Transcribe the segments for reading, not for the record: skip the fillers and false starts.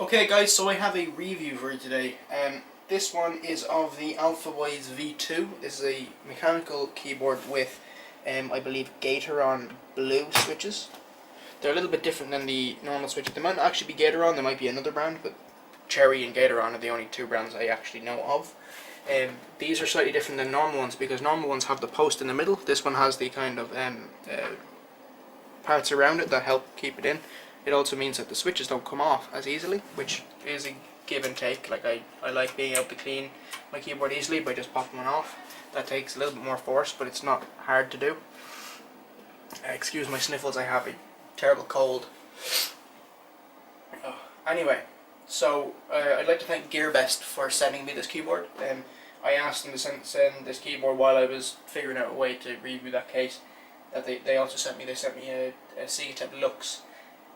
Okay guys, so I have a review for you today. This one is of the Alfawise V2. This is a mechanical keyboard with, I believe, Gatoron blue switches. They're a little bit different than the normal switches. They might not actually be Gatoron, there might be another brand, but Cherry and Gatoron are the only two brands I actually know of. These are slightly different than normal ones because normal ones have the post in the middle. This one has the kind of parts around it that help keep it in. It also means that the switches don't come off as easily, which is a give and take. Like I like being able to clean my keyboard easily by just popping one off. That takes a little bit more force, but it's not hard to do. Excuse my sniffles, I have a terrible cold. Anyway, so I'd like to thank Gearbest for sending me this keyboard. I asked them to send this keyboard while I was figuring out a way to review that case. That they also sent me a Seagate Lux.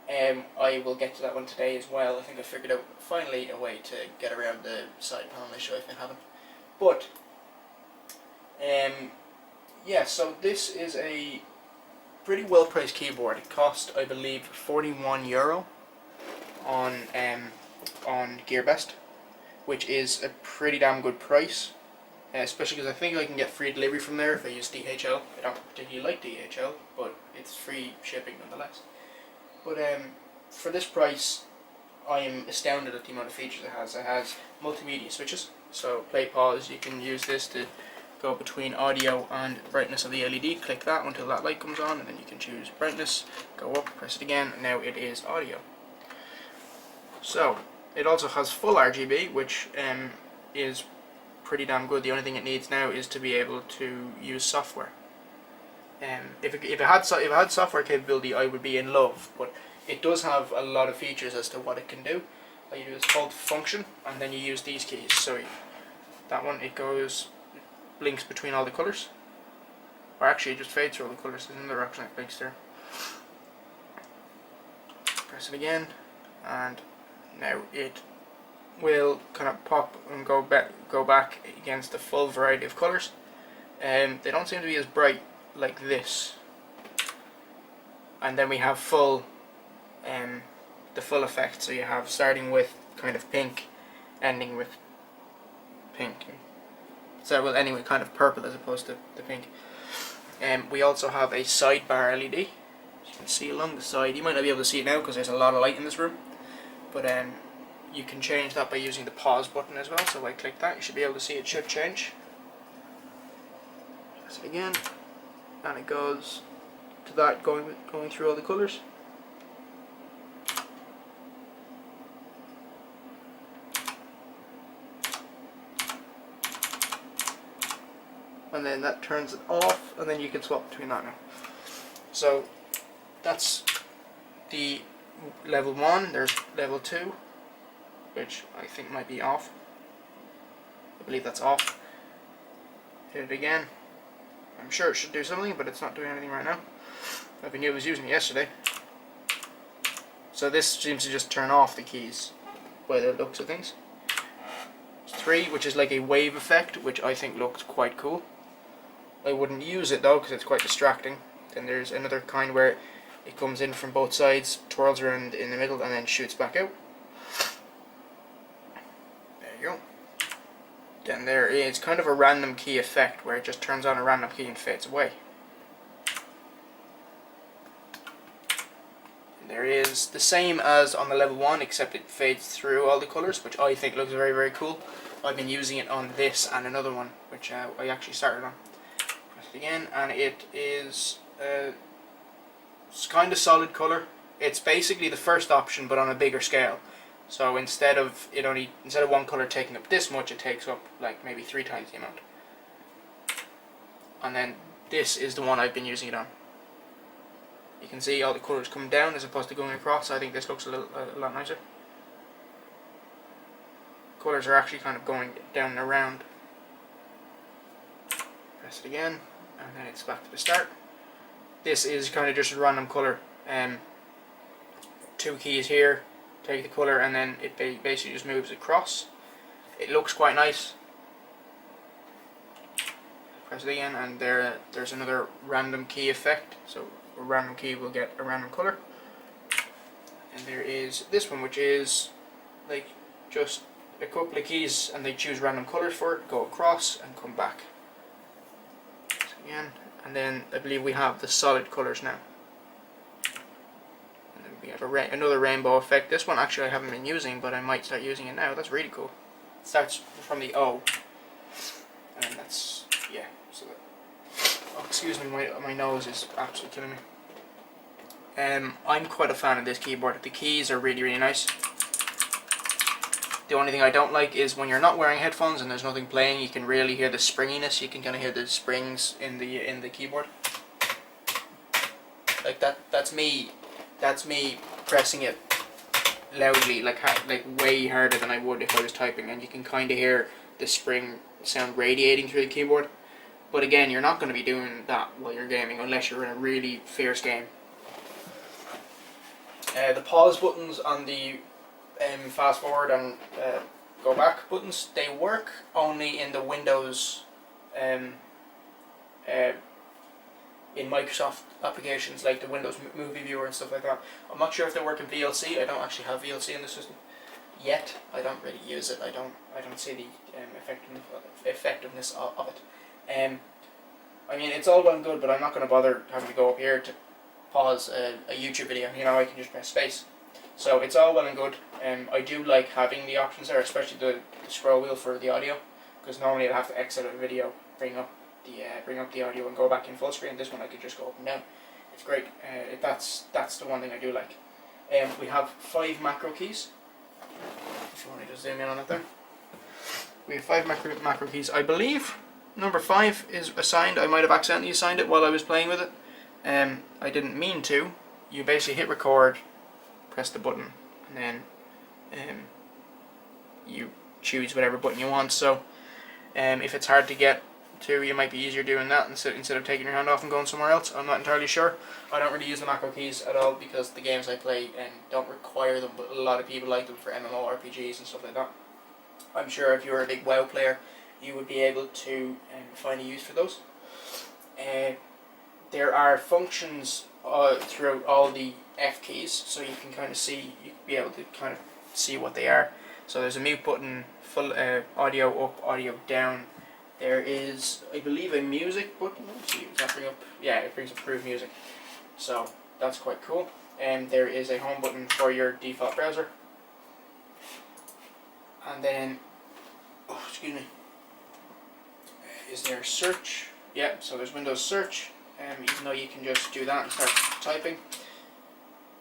I will get to that one today as well. I think I figured out finally a way to get around the side panel issue I've been having. But yeah, so this is a pretty well priced keyboard. It cost, I believe, €41 on Gearbest, which is a pretty damn good price. Especially because I think I can get free delivery from there if I use DHL. I don't particularly like DHL, but it's free shipping nonetheless. But for this price, I am astounded at the amount of features it has. It has multimedia switches, so play pause. You can use this to go between audio and brightness of the LED. Click that until that light comes on, and then you can choose brightness. Go up, press it again, and now it is audio. So it also has full RGB, which is pretty damn good. The only thing it needs now is to be able to use software. If it had software capability, I would be in love, but it does have a lot of features as to what it can do. All you do is hold function, and then you use these keys. So that one, it blinks between all the colours, or actually it just fades through all the colours. There's another option that blinks there. Press it again, and now it will kind of pop and go back against the full variety of colours. They don't seem to be as bright like this, and then we have the full effect. So you have starting with kind of pink, ending with pink. So well, anyway, kind of purple as opposed to the pink. We also have a sidebar LED. As you can see along the side. You might not be able to see it now because there's a lot of light in this room, but you can change that by using the pause button as well. So if I click that, you should be able to see it should change. Press it again, and it goes to that going through all the colours. And then that turns it off, and then you can swap between that now. So that's the level 1. There's level 2, which I think might be off. I believe that's off. Hit it again. I'm sure it should do something, but it's not doing anything right now. I was using it yesterday. So this seems to just turn off the keys by the looks of things. 3, which is like a wave effect, which I think looks quite cool. I wouldn't use it though because it's quite distracting. Then there's another kind where it comes in from both sides, twirls around in the middle, and then shoots back out. There you go. Then there is kind of a random key effect where it just turns on a random key and fades away. And there is the same as on the level 1, except it fades through all the colours, which I think looks very, very cool. I've been using it on this and another one, which I actually started on. Press it again, and it is it's kind of solid colour. It's basically the first option, but on a bigger scale. So instead of one colour taking up this much, it takes up like maybe 3 times the amount. And then this is the one I've been using it on. You can see all the colours come down as opposed to going across. I think this looks a lot nicer. Colours are actually kind of going down and around. Press it again, and then it's back to the start. This is kind of just a random colour. 2 keys here. Take the colour, and then it basically just moves across. It looks quite nice. Press it again, and there's another random key effect. So a random key will get a random colour. And there is this one, which is like just a couple of keys, and they choose random colours for it, go across and come back. So again, and then I believe we have the solid colours now. And then we have another rainbow effect. This one actually I haven't been using, but I might start using it now. That's really cool. It starts from the O, and that's, yeah. So that, oh, excuse me, my nose is absolutely killing me. I'm quite a fan of this keyboard. The keys are really, really nice. The only thing I don't like is when you're not wearing headphones and there's nothing playing, you can really hear the springiness. You can kind of hear the springs in the keyboard. Like that's me pressing it loudly, like way harder than I would if I was typing, and you can kind of hear the spring sound radiating through the keyboard. But again, you're not going to be doing that while you're gaming unless you're in a really fierce game. The pause buttons on the fast forward and go back buttons, they work only in the Windows in Microsoft applications like the Windows Movie Viewer and stuff like that. I'm not sure if they work in VLC. I don't actually have VLC in the system yet. I don't really use it. I don't see the effectiveness of it. I mean, it's all well and good, but I'm not going to bother having to go up here to pause a YouTube video. You know, I can just press space. So it's all well and good. I do like having the options there, especially the scroll wheel for the audio, because normally I'd have to exit a video, bring up the audio, and go back in full screen. This one I could just go up and down. It's great. That's the one thing I do like. We have 5 macro keys. If you want to just zoom in on it there. We have 5 macro keys. I believe number 5 is assigned. I might have accidentally assigned it while I was playing with it. I didn't mean to. You basically hit record, press the button, and then you choose whatever button you want. So if it's hard to get to, you might be easier doing that instead of taking your hand off and going somewhere else. I'm not entirely sure. I don't really use the macro keys at all because the games I play don't require them, but a lot of people like them for MMORPGs and stuff like that. I'm sure if you're a big WoW player, you would be able to find a use for those. There are functions throughout all the F keys, so you can kind of see, you can be able to kind of see what they are. So there's a mute button, full audio up, audio down. There is, I believe, a music button. Let's see, does that bring up? Yeah, it brings up Prove Music. So that's quite cool. And there is a home button for your default browser. And then, oh, excuse me, is there search? Yeah, so there's Windows search. Even though you can just do that and start typing.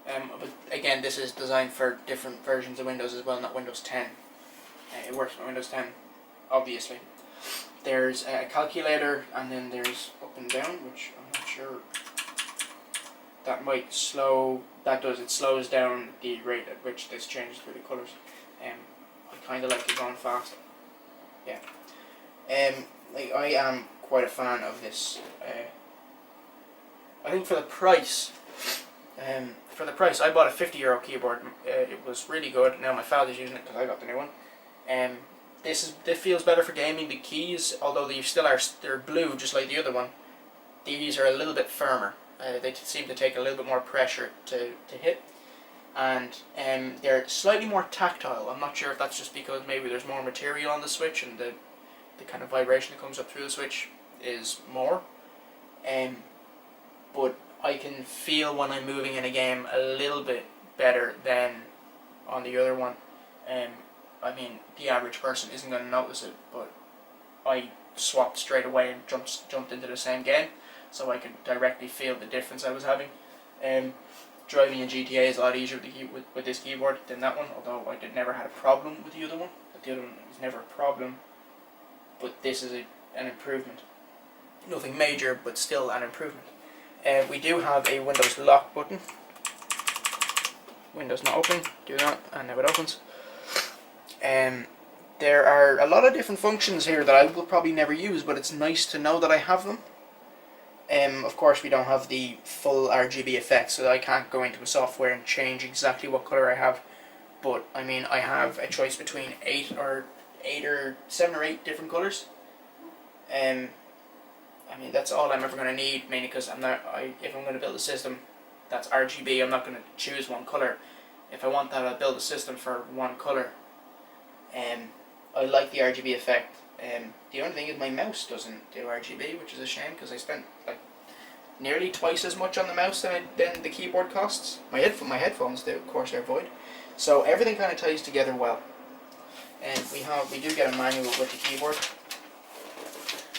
But again, this is designed for different versions of Windows as well, not Windows 10. It works on Windows 10, obviously. There's a calculator, and then there's up and down, which I'm not sure. That might slow. That does. It slows down the rate at which this changes through the colours. I kind of like it going fast. Yeah. Like I am quite a fan of this. I think for the price, I bought a €50 keyboard. It was really good. Now my father's using it because I got the new one. This feels better for gaming. The keys, although they're blue just like the other one, these are a little bit firmer. They seem to take a little bit more pressure to hit, and they're slightly more tactile. I'm not sure if that's just because maybe there's more material on the switch and the kind of vibration that comes up through the switch is more. But I can feel when I'm moving in a game a little bit better than on the other one. I mean, the average person isn't going to notice it, but I swapped straight away and jumped into the same game, so I could directly feel the difference I was having. Driving in GTA is a lot easier with this keyboard than that one, although I never had a problem with the other one. The other one was never a problem, but this is an improvement. Nothing major, but still an improvement. We do have a Windows lock button. Windows not open, do that, and now it opens. There are a lot of different functions here that I will probably never use, but it's nice to know that I have them. Of course, we don't have the full RGB effect, so I can't go into a software and change exactly what color I have. But I mean, I have a choice between 7 or 8 different colors. I mean, that's all I'm ever going to need, mainly because if I'm going to build a system that's RGB, I'm not going to choose one color. if I want that, I'll build a system for one colour. I like the RGB effect. The only thing is my mouse doesn't do RGB, which is a shame because I spent like nearly twice as much on the mouse than the keyboard costs. My headphones do, of course, they're void. So everything kind of ties together well. And we do get a manual with the keyboard.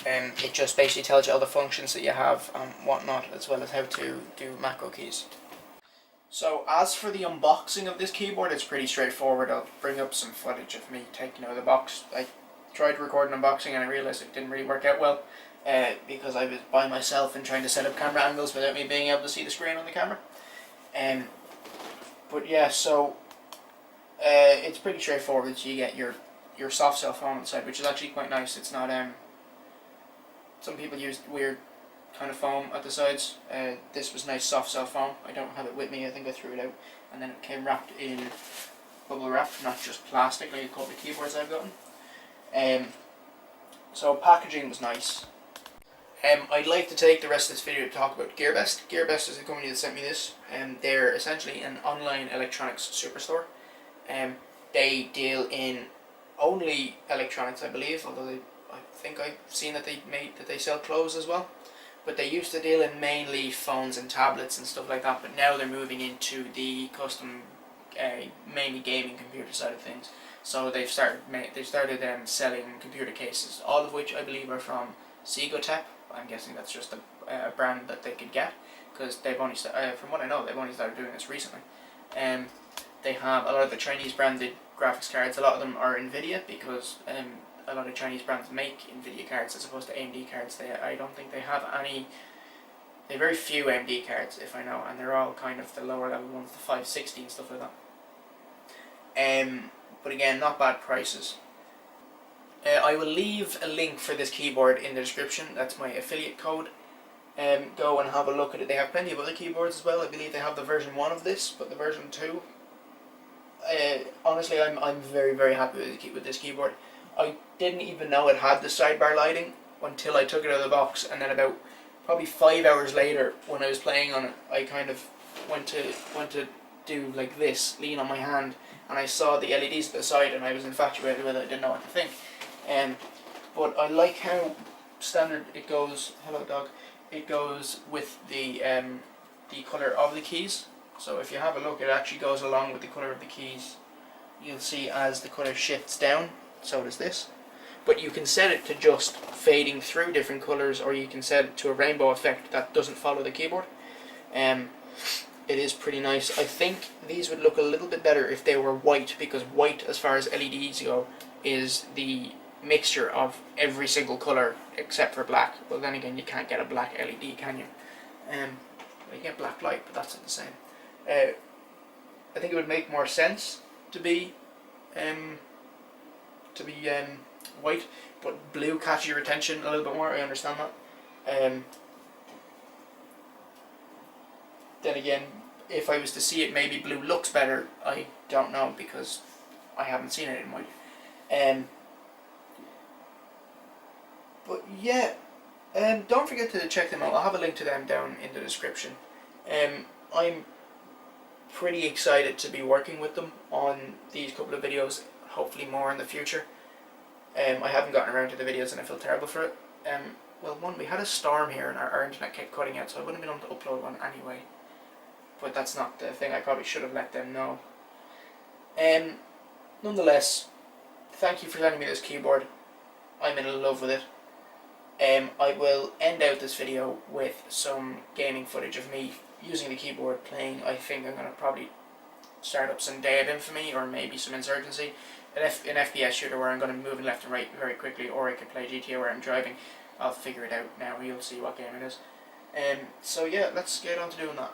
It just basically tells you all the functions that you have and whatnot, as well as how to do macro keys. So as for the unboxing of this keyboard, it's pretty straightforward. I'll bring up some footage of me taking out the box. I tried to record an unboxing and I realised it didn't really work out well because I was by myself and trying to set up camera angles without me being able to see the screen on the camera. But yeah, so it's pretty straightforward. So you get your soft cell foam inside, which is actually quite nice. It's not some people use weird kind of foam at the sides. This was nice soft cell foam. I don't have it with me. I think I threw it out, and then it came wrapped in bubble wrap, not just plastic like a couple of keyboards I've gotten. So packaging was nice. I'd like to take the rest of this video to talk about Gearbest. Gearbest is the company that sent me this. They're essentially an online electronics superstore. They deal in only electronics, I believe, although I think I've seen that they sell clothes as well. But they used to deal in mainly phones and tablets and stuff like that, but now they're moving into the custom, mainly gaming computer side of things. So they've started selling computer cases, all of which I believe are from Sigotep. I'm guessing that's just a brand that they could get, because they've only from what I know, they've only started doing this recently. They have a lot of the Chinese branded graphics cards. A lot of them are NVIDIA, because a lot of Chinese brands make NVIDIA cards as opposed to AMD cards. I don't think they have any. They have very few AMD cards, if I know, and they're all kind of the lower level ones, the 560 and stuff like that. But again, not bad prices. I will leave a link for this keyboard in the description. That's my affiliate code. Go and have a look at it. They have plenty of other keyboards as well. I believe they have the version 1 of this, but the version 2. Honestly, I'm very, very happy with this keyboard. I didn't even know it had the sidebar lighting until I took it out of the box, and then about probably 5 hours later, when I was playing on it, I kind of went to do like this, lean on my hand, and I saw the LEDs at the side, and I was infatuated with it. I didn't know what to think. But I like how standard it goes. Hello, dog. It goes with the color of the keys. So if you have a look, it actually goes along with the color of the keys. You'll see as the color shifts down, so does this. But you can set it to just fading through different colors, or you can set it to a rainbow effect that doesn't follow the keyboard. It is pretty nice. I think these would look a little bit better if they were white, because white, as far as LEDs go, is the mixture of every single color except for black. Well, then again, you can't get a black LED, can you? You get black light, but that's not the same. I think it would make more sense to be white, but blue catches your attention a little bit more. I understand that. Then again, if I was to see it, maybe blue looks better. I don't know, because I haven't seen it in white. But yeah, don't forget to check them out. I'll have a link to them down in the description. I'm pretty excited to be working with them on these couple of videos, hopefully more in the future. I haven't gotten around to the videos and I feel terrible for it. Well, one, we had a storm here and our internet kept cutting out, so I wouldn't have been able to upload one anyway. But that's not the thing. I probably should have let them know. Nonetheless, thank you for sending me this keyboard. I'm in love with it. I will end out this video with some gaming footage of me using the keyboard playing. I think I'm going to probably start up some Day of Infamy, or maybe some Insurgency, an FPS shooter where I'm going to be moving left and right very quickly, or I could play GTA where I'm driving. I'll figure it out now. You'll see what game it is. So yeah, let's get on to doing that.